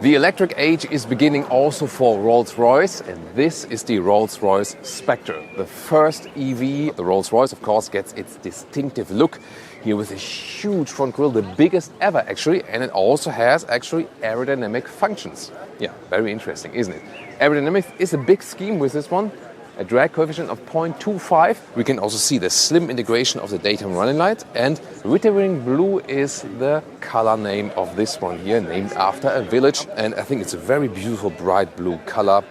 The electric age is beginning also for Rolls-Royce, and this is the Rolls-Royce Spectre. The first EV. The Rolls-Royce, of course, gets its distinctive look here with a huge front grille, the biggest ever actually, and it also has actually aerodynamic functions. Yeah, very interesting, isn't it? Aerodynamics is a big scheme with this one. A drag coefficient of 0.25. We can also see the slim integration of the daytime running light, and Wittering blue is the color name of this one here, named after a village, and I think it's a very beautiful bright blue color.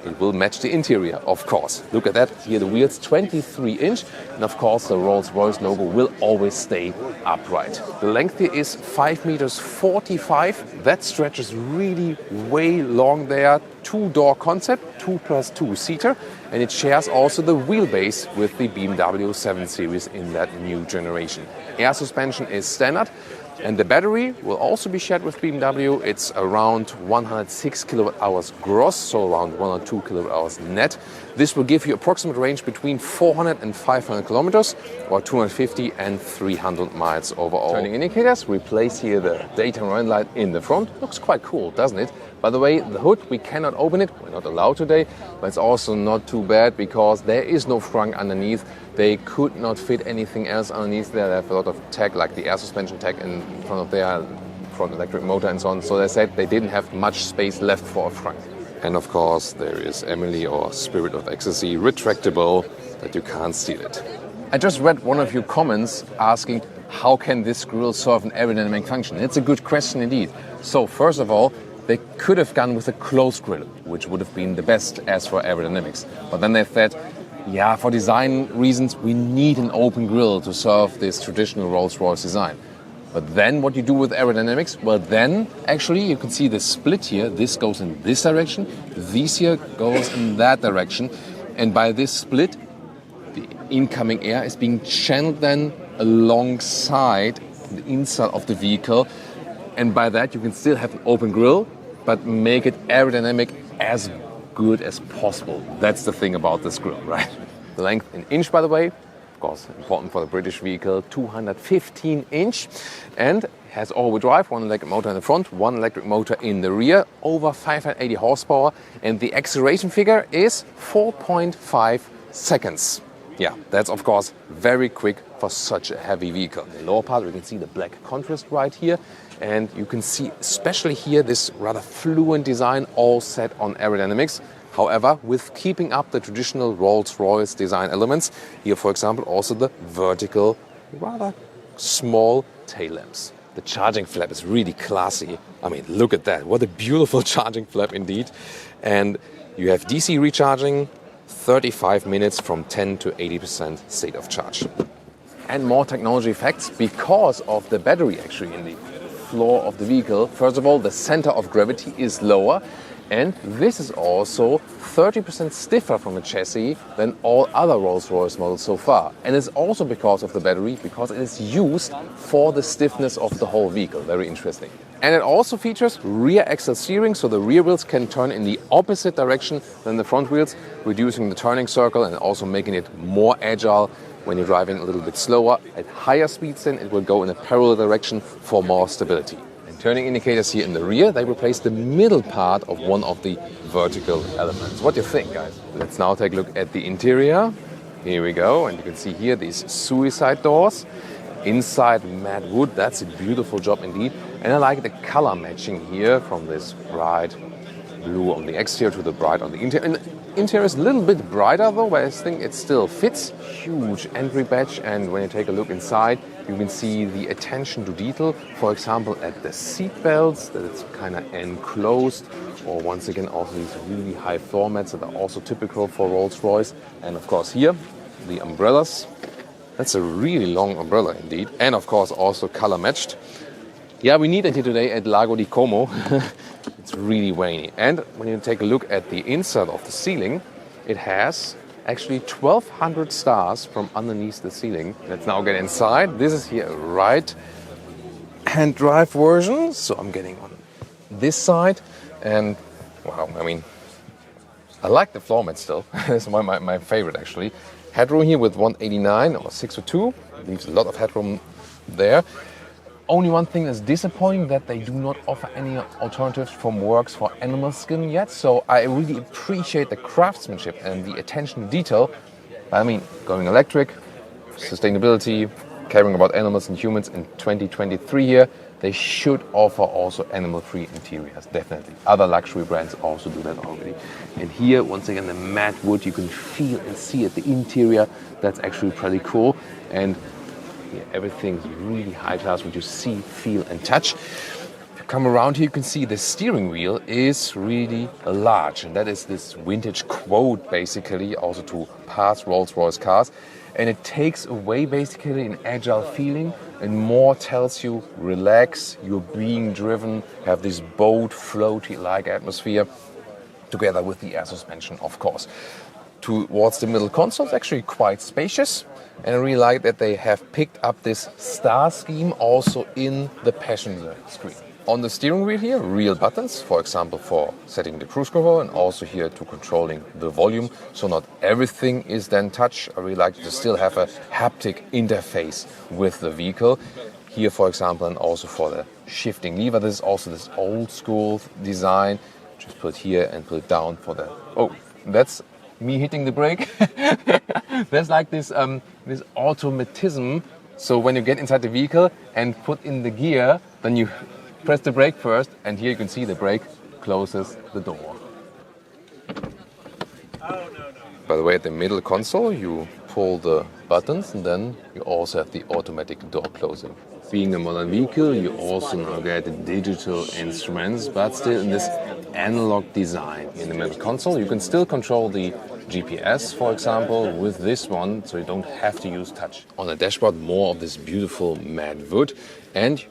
It will match the interior, of course. Look at that. Here the wheels 23-inch, and of course the Rolls-Royce logo will always stay upright. The length here is 5 meters 45. That stretches really way long there. Two-door concept, 2+2 seater, and it shares also the wheelbase with the BMW 7 Series in that new generation. Air suspension is standard. And the battery will also be shared with BMW. It's around 106 kilowatt-hours gross, so around 1 or 2 kilowatt-hours net. This will give you approximate range between 400 and 500 kilometers, or 250 and 300 miles overall. Turning indicators, we place here the daytime running light in the front. Looks quite cool, doesn't it? By the way, the hood, we cannot open it. We're not allowed today, but it's also not too bad because there is no frunk underneath. They could not fit anything else underneath there. They have a lot of tech, like the air suspension tech in front of their front electric motor and so on. So they said they didn't have much space left for a frunk. And of course, there is Emily, or Spirit of Ecstasy, retractable, that you can't steal it. I just read one of your comments asking, how can this grille serve an aerodynamic function? It's a good question indeed. So first of all, they could have gone with a closed grille, which would have been the best as for aerodynamics. But then they said, yeah, for design reasons, we need an open grille to serve this traditional Rolls-Royce design. But then what you do with aerodynamics? Well, then actually you can see the split here. This goes in this direction. This here goes in that direction. And by this split, the incoming air is being channeled then alongside the inside of the vehicle. And by that you can still have an open grille, but make it aerodynamic as good as possible. That's the thing about this grille, right? The length in inch, by the way, of course, important for the British vehicle, 215 inch, and has all-wheel drive, one electric motor in the front, one electric motor in the rear, over 580 horsepower, and the acceleration figure is 4.5 seconds. Yeah, that's of course very quick for such a heavy vehicle. In the lower part, we can see the black contrast right here, and you can see especially here this rather fluent design, all set on aerodynamics. However, with keeping up the traditional Rolls-Royce design elements, here for example also the vertical, rather small tail lamps. The charging flap is really classy. I mean, look at that, what a beautiful charging flap indeed. And you have DC recharging, 35 minutes from 10 to 80% state of charge. And more technology effects because of the battery actually in the floor of the vehicle. First of all, the center of gravity is lower, and this is also 30% stiffer from a chassis than all other Rolls-Royce models so far. And it's also because of the battery, because it is used for the stiffness of the whole vehicle. Very interesting. And it also features rear axle steering, so the rear wheels can turn in the opposite direction than the front wheels, reducing the turning circle and also making it more agile when you're driving a little bit slower. At higher speeds then it will go in a parallel direction for more stability. And turning indicators here in the rear, they replace the middle part of one of the vertical elements. What do you think, guys? Let's now take a look at the interior. Here we go, and you can see here these suicide doors. Inside matte wood, that's a beautiful job indeed. And I like the color matching here from this bright blue on the exterior to the bright on the interior. And the interior is a little bit brighter though, but I think it still fits. Huge entry badge, and when you take a look inside, you can see the attention to detail. For example, at the seat belts, that it's kind of enclosed, or once again also these really high floor mats that are also typical for Rolls-Royce. And of course here, the umbrellas. That's a really long umbrella indeed. And of course also color matched. Yeah, we need it here today at Lago di Como. It's really rainy. And when you take a look at the inside of the ceiling, it has actually 1,200 stars from underneath the ceiling. Let's now get inside. This is here a right-hand drive version. So I'm getting on this side. And wow, I mean, I like the floor mat still. It's my favorite actually. Headroom here with 189 or 602. Leaves a lot of headroom there. only one thing that's disappointing, that they do not offer any alternatives from works for animal skin yet. So I really appreciate the craftsmanship and the attention to detail. I mean, going electric, sustainability, caring about animals and humans in 2023 here, they should offer also animal-free interiors, definitely. Other luxury brands also do that already. And here, once again, the matte wood, you can feel and see at the interior. That's actually pretty cool. And yeah, everything's really high class, what you see, feel and touch. If you come around here, you can see the steering wheel is really large. And that is this vintage quote, basically, also to past Rolls-Royce cars. And it takes away basically an agile feeling and more tells you, relax, you're being driven, have this boat, floaty-like atmosphere, together with the air suspension, of course. Towards the middle console, it's actually quite spacious. And I really like that they have picked up this star scheme also in the passenger screen. On the steering wheel here, real buttons, for example, for setting the cruise control and also here to controlling the volume. So not everything is then touch. I really like to still have a haptic interface with the vehicle. Here, for example, and also for the shifting lever. This is also this old school design. Just put it here and put it down for the... Oh, that's me hitting the brake. There's like this automatism. So when you get inside the vehicle and put in the gear, then you press the brake first, and here you can see the brake closes the door. By the way, at the middle console, you pull the buttons, and then you also have the automatic door closing. Being a modern vehicle, you also now get digital instruments, but still in this analog design. In the middle console, you can still control the GPS, for example, with this one, so you don't have to use touch. On the dashboard, more of this beautiful matte wood, and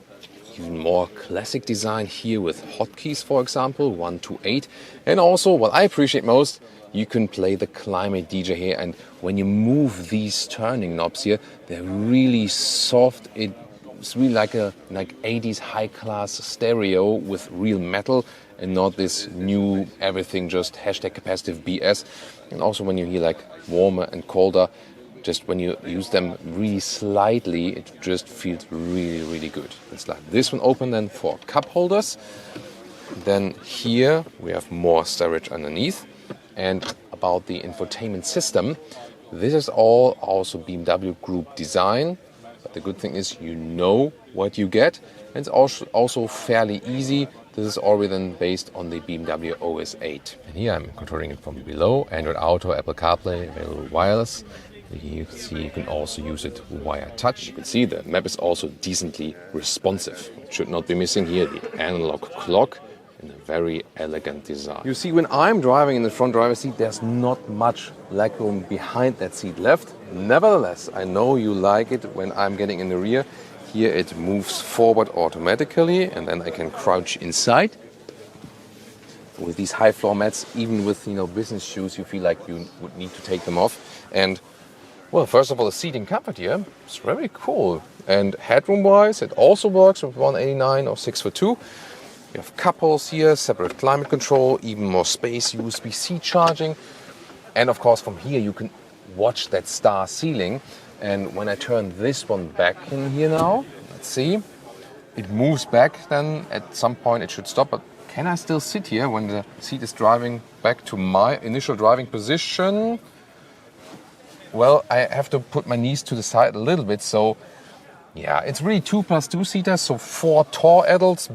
even more classic design here with hotkeys, for example, 1 to 8. And also, what I appreciate most, you can play the climate DJ here. And when you move these turning knobs here, they're really soft. It's really like 80s high-class stereo with real metal and not this new everything just hashtag capacitive BS. And also when you hear like warmer and colder, just when you use them really slightly, it just feels really, really good. It's like this one open then for cup holders. Then here we have more storage underneath. And about the infotainment system, this is all also BMW Group design. But the good thing is you know what you get. And it's also fairly easy. This is already then based on the BMW OS 8. And here I'm controlling it from below. Android Auto, Apple CarPlay, available wireless. You can see you can also use it via touch. You can see the map is also decently responsive. It should not be missing here the analog clock in a very elegant design. You see, when I'm driving in the front driver's seat, there's not much legroom behind that seat left. Nevertheless, I know you like it when I'm getting in the rear. Here it moves forward automatically, and then I can crouch inside. With these high floor mats, even with business shoes, you feel like you would need to take them off. And well, first of all, the seating comfort here is very cool. And headroom-wise, it also works with 189 or 6'2". You have cup holders here, separate climate control, even more space, USB-C charging. And of course, from here, you can watch that star ceiling. And when I turn this one back in here now, let's see, it moves back. Then at some point, it should stop. But can I still sit here when the seat is driving back to my initial driving position? Well, I have to put my knees to the side a little bit. So, yeah, it's really 2 + 2 seaters. So 4 tall adults,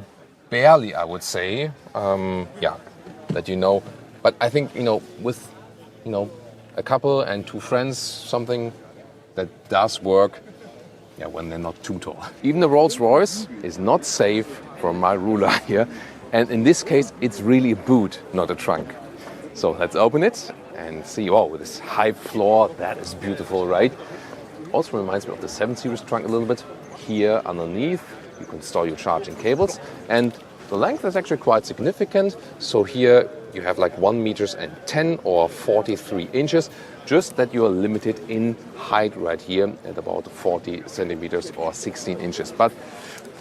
barely, I would say. Yeah, that you know. But I think, with, a couple and 2 friends, something that does work, yeah, when they're not too tall. Even the Rolls-Royce is not safe from my ruler here. And in this case, it's really a boot, not a trunk. So let's open it and see, wow, with this high floor, that is beautiful, right? Also reminds me of the 7 Series trunk a little bit. Here underneath, you can store your charging cables. And the length is actually quite significant. So here you have like 1.10 meters or 43 inches, just that you are limited in height right here at about 40 centimeters or 16 inches. But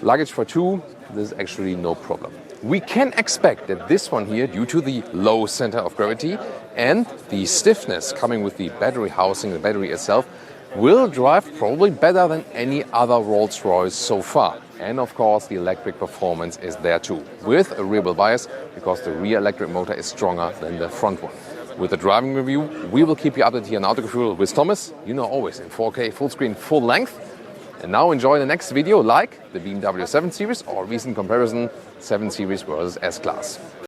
luggage for 2, this is actually no problem. We can expect that this one here, due to the low center of gravity and the stiffness coming with the battery housing, the battery itself, will drive probably better than any other Rolls-Royce so far. And of course, the electric performance is there too, with a rear wheel bias, because the rear electric motor is stronger than the front one. With the driving review, we will keep you updated here on Autogefühl with Thomas, you know, always in 4K, full screen, full length. And now enjoy the next video, like the BMW 7 Series or recent comparison 7 Series versus S-Class.